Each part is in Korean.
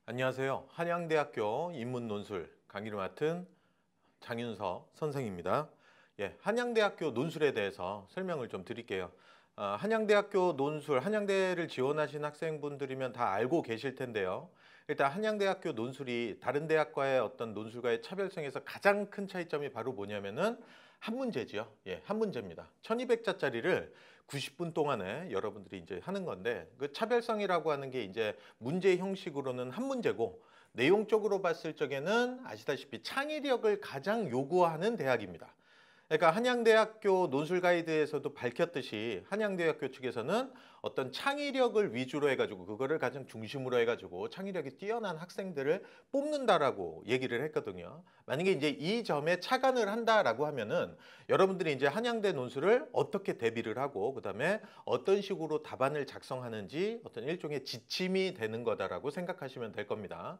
안녕하세요. 한양대학교 인문논술 강의를 맡은 장윤서 선생입니다. 한양대학교 논술에 대해서 설명을 좀 드릴게요. 한양대학교 논술, 한양대를 지원하신 학생분들이면 다 알고 계실 텐데요. 일단 한양대학교 논술이 다른 대학과의 어떤 논술과의 차별성에서 가장 큰 차이점이 바로 뭐냐면은 한 문제지요. 한 문제입니다. 1200자짜리를 90분 동안에 여러분들이 이제 하는 건데, 그 차별성이라고 하는 게 이제 문제 형식으로는 한 문제고, 내용적으로 봤을 적에는 아시다시피 창의력을 가장 요구하는 대학입니다. 그러니까 한양대학교 논술 가이드에서도 밝혔듯이 한양대학교 측에서는 어떤 창의력을 위주로 해가지고 그거를 가장 중심으로 해가지고 창의력이 뛰어난 학생들을 뽑는다라고 얘기를 했거든요. 만약에 이제 이 점에 착안을 한다라고 하면은 여러분들이 이제 한양대 논술을 어떻게 대비를 하고 그다음에 어떤 식으로 답안을 작성하는지 어떤 일종의 지침이 되는 거다라고 생각하시면 될 겁니다.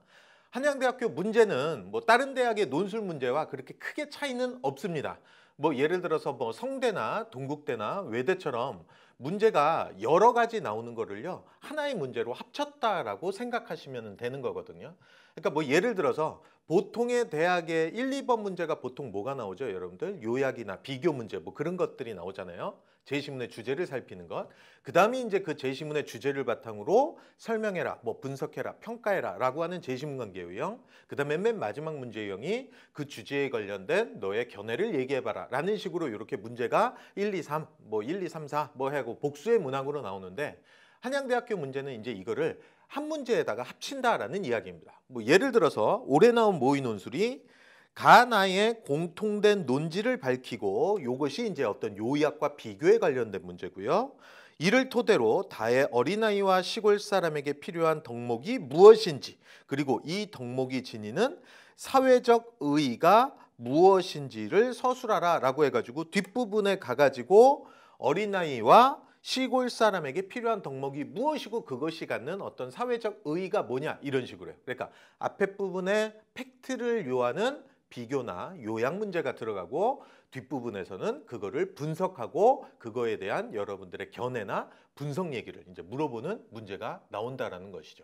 한양대학교 문제는 뭐 다른 대학의 논술 문제와 그렇게 크게 차이는 없습니다. 뭐 예를 들어서 뭐 성대나 동국대나 외대처럼 문제가 여러 가지 나오는 거를요 하나의 문제로 합쳤다라고 생각하시면 되는 거거든요. 그러니까 뭐 예를 들어서 보통의 대학의 1, 2번 문제가 보통 뭐가 나오죠, 여러분들? 요약이나 비교 문제 뭐 그런 것들이 나오잖아요. 제시문의 주제를 살피는 것. 그다음에 이제 그 제시문의 주제를 바탕으로 설명해라, 뭐 분석해라, 평가해라라고 하는 제시문 관계 유형. 그다음에 맨 마지막 문제 유형이 그 주제에 관련된 너의 견해를 얘기해봐라 라는 식으로 이렇게 문제가 1, 2, 3, 뭐 1, 2, 3, 4 뭐 하고 복수의 문항으로 나오는데, 한양대학교 문제는 이제 이거를 한 문제에다가 합친다라는 이야기입니다. 뭐 예를 들어서 올해 나온 모의 논술이 가나의 공통된 논지를 밝히고, 이것이 이제 어떤 요약과 비교에 관련된 문제고요. 이를 토대로 다의 어린아이와 시골 사람에게 필요한 덕목이 무엇인지, 그리고 이 덕목이 지니는 사회적 의의가 무엇인지를 서술하라 라고 해가지고 뒷부분에 가가지고 어린아이와 시골 사람에게 필요한 덕목이 무엇이고 그것이 갖는 어떤 사회적 의의가 뭐냐 이런 식으로 해요. 그러니까 앞에 부분에 팩트를 요하는 비교나 요약 문제가 들어가고 뒷부분에서는 그거를 분석하고 그거에 대한 여러분들의 견해나 분석 얘기를 이제 물어보는 문제가 나온다라는 것이죠.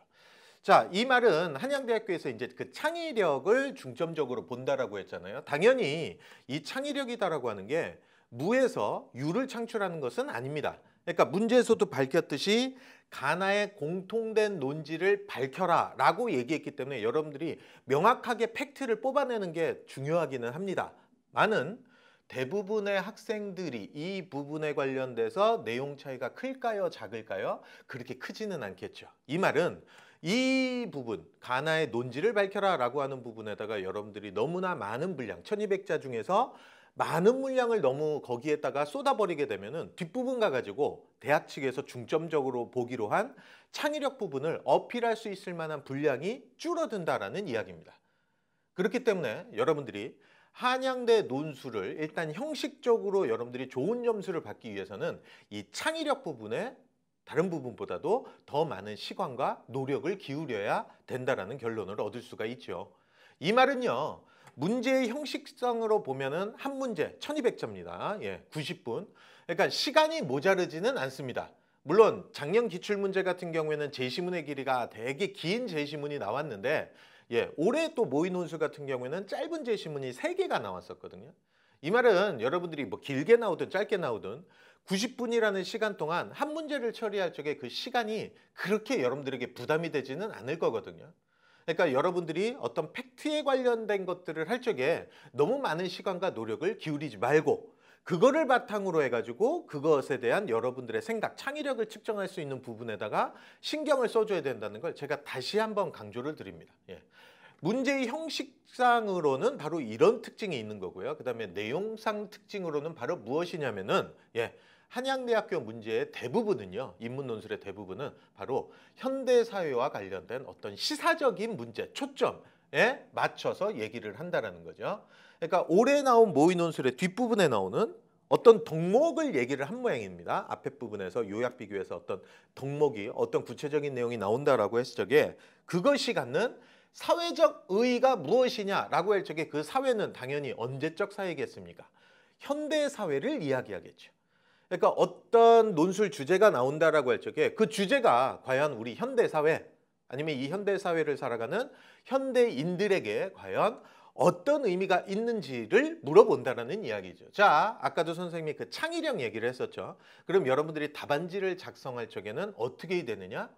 자, 이 말은 한양대학교에서 이제 그 창의력을 중점적으로 본다라고 했잖아요. 당연히 이 창의력이다라고 하는 게 무에서 유를 창출하는 것은 아닙니다. 그러니까 문제에서도 밝혔듯이 가나의 공통된 논지를 밝혀라 라고 얘기했기 때문에 여러분들이 명확하게 팩트를 뽑아내는 게 중요하기는 합니다. 많은 대부분의 학생들이 이 부분에 관련돼서 내용 차이가 클까요, 작을까요? 그렇게 크지는 않겠죠. 이 말은 이 부분, 가나의 논지를 밝혀라 라고 하는 부분에다가 여러분들이 너무나 많은 분량, 1200자 중에서 많은 물량을 너무 거기에다가 쏟아버리게 되면은 뒷부분 가가지고 대학 측에서 중점적으로 보기로 한 창의력 부분을 어필할 수 있을 만한 분량이 줄어든다라는 이야기입니다. 그렇기 때문에 여러분들이 한양대 논술을 일단 형식적으로 여러분들이 좋은 점수를 받기 위해서는 이 창의력 부분에 다른 부분보다도 더 많은 시간과 노력을 기울여야 된다라는 결론을 얻을 수가 있죠. 이 말은요, 문제의 형식상으로 보면은 한 문제 1200자입니다. 90분. 그러니까 시간이 모자르지는 않습니다. 물론 작년 기출문제 같은 경우에는 제시문의 길이가 되게 긴 제시문이 나왔는데, 올해 또 모의 논술 같은 경우에는 짧은 제시문이 3개가 나왔었거든요. 이 말은 여러분들이 뭐 길게 나오든 짧게 나오든 90분이라는 시간 동안 한 문제를 처리할 적에 그 시간이 그렇게 여러분들에게 부담이 되지는 않을 거거든요. 그러니까 여러분들이 어떤 팩트에 관련된 것들을 할 적에 너무 많은 시간과 노력을 기울이지 말고 그거를 바탕으로 해가지고 그것에 대한 여러분들의 생각, 창의력을 측정할 수 있는 부분에다가 신경을 써줘야 된다는 걸 제가 다시 한번 강조를 드립니다. 문제의 형식상으로는 바로 이런 특징이 있는 거고요. 그 다음에 내용상 특징으로는 바로 무엇이냐면은 한양대학교 문제의 대부분은요, 인문논술의 대부분은 바로 현대사회와 관련된 어떤 시사적인 문제, 초점에 맞춰서 얘기를 한다는 거죠. 그러니까 올해 나온 모의논술의 뒷부분에 나오는 어떤 덕목을 얘기를 한 모양입니다. 앞에 부분에서 요약 비교해서 어떤 덕목이 어떤 구체적인 내용이 나온다라고 했을 적에 그것이 갖는 사회적 의의가 무엇이냐라고 할 적에 그 사회는 당연히 언제적 사회겠습니까? 현대 사회를 이야기하겠죠. 그러니까 어떤 논술 주제가 나온다라고 할 적에 그 주제가 과연 우리 현대 사회 아니면 이 현대 사회를 살아가는 현대인들에게 과연 어떤 의미가 있는지를 물어본다라는 이야기죠. 자, 아까도 선생님이 그 창의력 얘기를 했었죠. 그럼 여러분들이 답안지를 작성할 적에는 어떻게 해야 되느냐?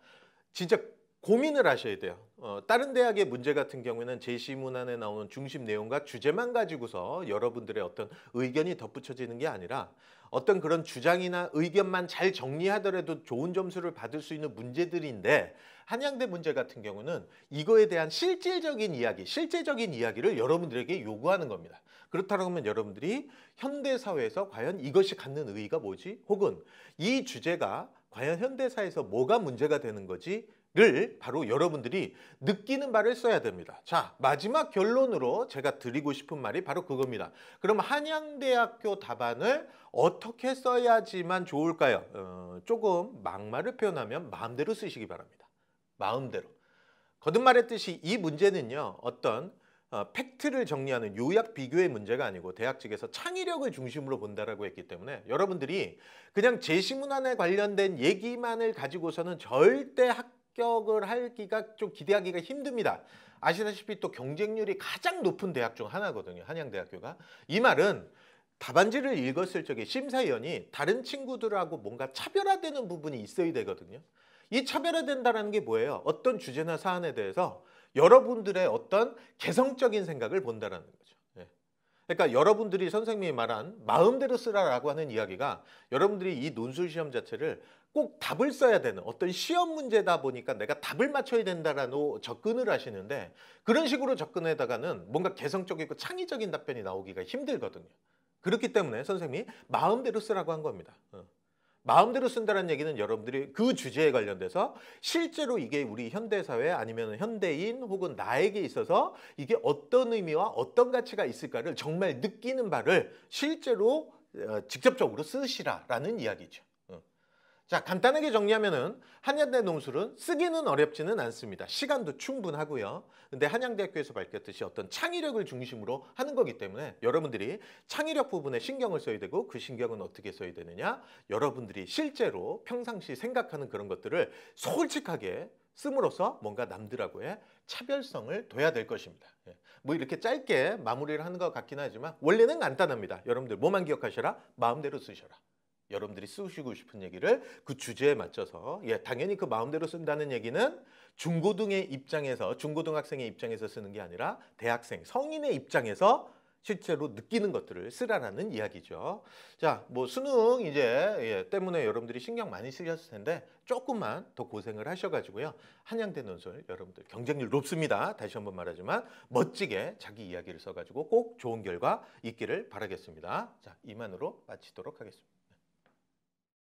진짜 고민을 하셔야 돼요. 다른 대학의 문제 같은 경우에는 제시문안에 나오는 중심 내용과 주제만 가지고서 여러분들의 어떤 의견이 덧붙여지는 게 아니라 어떤 그런 주장이나 의견만 잘 정리하더라도 좋은 점수를 받을 수 있는 문제들인데, 한양대 문제 같은 경우는 이거에 대한 실질적인 이야기, 실제적인 이야기를 여러분들에게 요구하는 겁니다. 그렇다면 여러분들이 현대사회에서 과연 이것이 갖는 의의가 뭐지? 혹은 이 주제가 과연 현대사에서 뭐가 문제가 되는 거지? 를 바로 여러분들이 느끼는 바를 써야 됩니다. 자, 마지막 결론으로 제가 드리고 싶은 말이 바로 그겁니다. 그럼 한양대학교 답안을 어떻게 써야지만 좋을까요? 조금 막말을 표현하면 마음대로 쓰시기 바랍니다. 마음대로. 거듭 말했듯이 이 문제는요, 어떤 팩트를 정리하는 요약 비교의 문제가 아니고 대학 측에서 창의력을 중심으로 본다라고 했기 때문에 여러분들이 그냥 제시문안에 관련된 얘기만을 가지고서는 절대 합격을 하기가 좀 기대하기가 힘듭니다. 아시다시피 또 경쟁률이 가장 높은 대학 중 하나거든요. 한양대학교가. 이 말은 답안지를 읽었을 적에 심사위원이 다른 친구들하고 뭔가 차별화되는 부분이 있어야 되거든요. 이 차별화된다는 게 뭐예요? 어떤 주제나 사안에 대해서 여러분들의 어떤 개성적인 생각을 본다라는 거죠. 예. 그러니까 여러분들이 선생님이 말한 마음대로 쓰라라고 하는 이야기가 여러분들이 이 논술 시험 자체를 꼭 답을 써야 되는 어떤 시험 문제다 보니까 내가 답을 맞춰야 된다라는 접근을 하시는데, 그런 식으로 접근에다가는 뭔가 개성적이고 창의적인 답변이 나오기가 힘들거든요. 그렇기 때문에 선생님이 마음대로 쓰라고 한 겁니다. 마음대로 쓴다는 얘기는 여러분들이 그 주제에 관련돼서 실제로 이게 우리 현대사회 아니면 현대인 혹은 나에게 있어서 이게 어떤 의미와 어떤 가치가 있을까를 정말 느끼는 바를 실제로 직접적으로 쓰시라라는 이야기죠. 자, 간단하게 정리하면은 한양대 논술은 쓰기는 어렵지는 않습니다. 시간도 충분하고요. 근데 한양대학교에서 밝혔듯이 어떤 창의력을 중심으로 하는 거기 때문에 여러분들이 창의력 부분에 신경을 써야 되고, 그 신경은 어떻게 써야 되느냐? 여러분들이 실제로 평상시 생각하는 그런 것들을 솔직하게 씀으로써 뭔가 남들하고의 차별성을 둬야 될 것입니다. 뭐 이렇게 짧게 마무리를 하는 것 같긴 하지만 원래는 간단합니다. 여러분들 뭐만 기억하셔라? 마음대로 쓰셔라. 여러분들이 쓰시고 싶은 얘기를 그 주제에 맞춰서, 당연히 그 마음대로 쓴다는 얘기는 중고등의 입장에서, 중고등학생의 입장에서 쓰는 게 아니라 대학생, 성인의 입장에서 실제로 느끼는 것들을 쓰라라는 이야기죠. 자, 뭐 수능 이제 때문에 여러분들이 신경 많이 쓰셨을 텐데 조금만 더 고생을 하셔가지고요. 한양대 논술 여러분들 경쟁률 높습니다. 다시 한번 말하지만 멋지게 자기 이야기를 써가지고 꼭 좋은 결과 있기를 바라겠습니다. 자, 이만으로 마치도록 하겠습니다.